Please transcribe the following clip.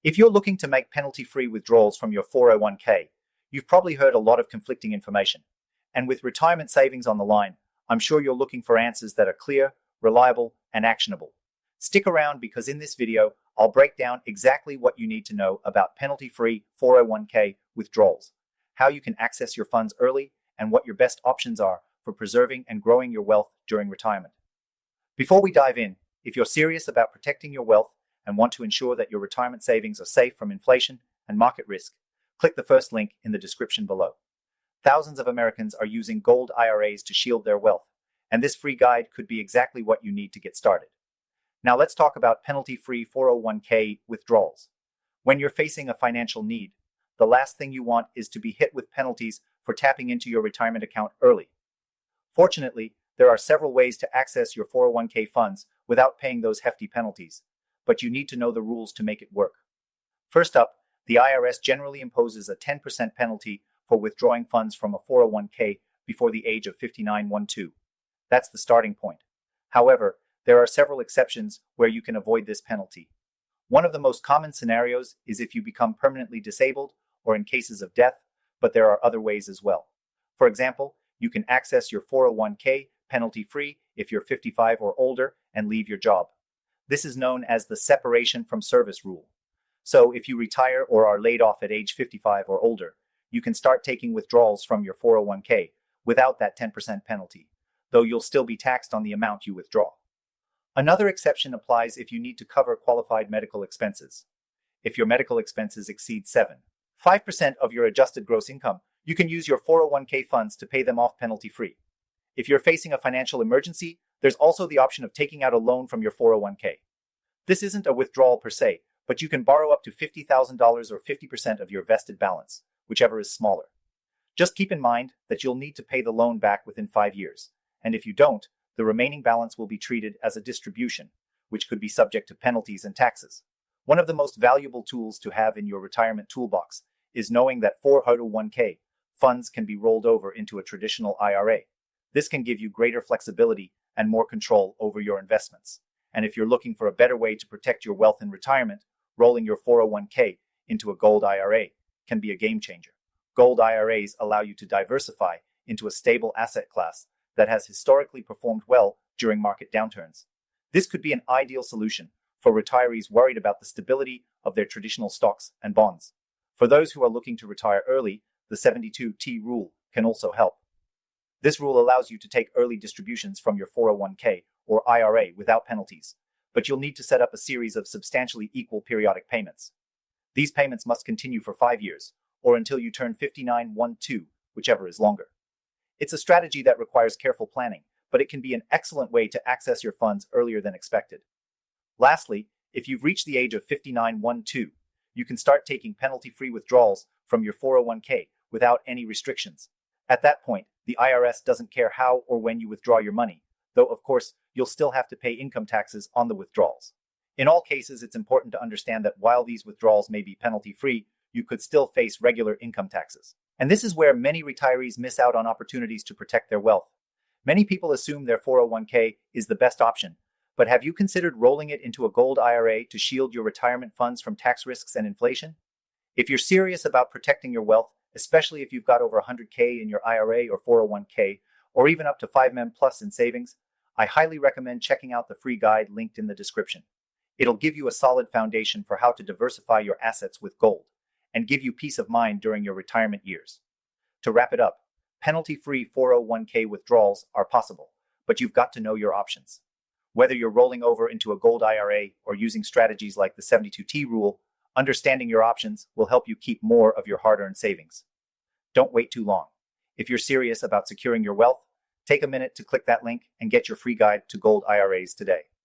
If you're looking to make penalty-free withdrawals from your 401k, you've probably heard a lot of conflicting information. And with retirement savings on the line, I'm sure you're looking for answers that are clear, reliable, and actionable. Stick around because in this video, I'll break down exactly what you need to know about penalty-free 401k withdrawals, how you can access your funds early, and what your best options are for preserving and growing your wealth during retirement. Before we dive in, if you're serious about protecting your wealth and want to ensure that your retirement savings are safe from inflation and market risk, click the first link in the description below. Thousands of Americans are using gold IRAs to shield their wealth, and this free guide could be exactly what you need to get started. Now let's talk about penalty-free 401k withdrawals. When you're facing a financial need, the last thing you want is to be hit with penalties for tapping into your retirement account early. Fortunately, there are several ways to access your 401k funds without paying those hefty penalties, but you need to know the rules to make it work. First up, the IRS generally imposes a 10% penalty for withdrawing funds from a 401k before the age of 5912. That's the starting point. However, there are several exceptions where you can avoid this penalty. One of the most common scenarios is if you become permanently disabled or in cases of death, but there are other ways as well. For example, you can access your 401k penalty-free if you're 55 or older and leave your job. This is known as the separation from service rule. So if you retire or are laid off at age 55 or older, you can start taking withdrawals from your 401k without that 10% penalty, though you'll still be taxed on the amount you withdraw. Another exception applies if you need to cover qualified medical expenses. If your medical expenses exceed 7.5% of your adjusted gross income, you can use your 401k funds to pay them off penalty-free. If you're facing a financial emergency, there's also the option of taking out a loan from your 401k. This isn't a withdrawal per se, but you can borrow up to $50,000 or 50% of your vested balance, whichever is smaller. Just keep in mind that you'll need to pay the loan back within 5 years, and if you don't, the remaining balance will be treated as a distribution, which could be subject to penalties and taxes. One of the most valuable tools to have in your retirement toolbox is knowing that 401k funds can be rolled over into a traditional IRA. This can give you greater flexibility and more control over your investments. And if you're looking for a better way to protect your wealth in retirement, rolling your 401k into a gold IRA can be a game changer. Gold IRAs allow you to diversify into a stable asset class that has historically performed well during market downturns. This could be an ideal solution for retirees worried about the stability of their traditional stocks and bonds. For those who are looking to retire early, the 72T rule can also help. This rule allows you to take early distributions from your 401k or IRA without penalties, but you'll need to set up a series of substantially equal periodic payments. These payments must continue for 5 years, or until you turn 5912, whichever is longer. It's a strategy that requires careful planning, but it can be an excellent way to access your funds earlier than expected. Lastly, if you've reached the age of 5912, you can start taking penalty-free withdrawals from your 401k without any restrictions. At that point, the IRS doesn't care how or when you withdraw your money, though of course, you'll still have to pay income taxes on the withdrawals. In all cases, it's important to understand that while these withdrawals may be penalty-free, you could still face regular income taxes. And this is where many retirees miss out on opportunities to protect their wealth. Many people assume their 401k is the best option, but have you considered rolling it into a gold IRA to shield your retirement funds from tax risks and inflation? If you're serious about protecting your wealth, especially if you've got over 100k in your IRA or 401k, or even up to 5 plus in savings, I highly recommend checking out the free guide linked in the description. It'll give you a solid foundation for how to diversify your assets with gold and give you peace of mind during your retirement years. To wrap it up, penalty-free 401k withdrawals are possible, but you've got to know your options. Whether you're rolling over into a gold IRA or using strategies like the 72T rule, understanding your options will help you keep more of your hard-earned savings. Don't wait too long. If you're serious about securing your wealth, take a minute to click that link and get your free guide to gold IRAs today.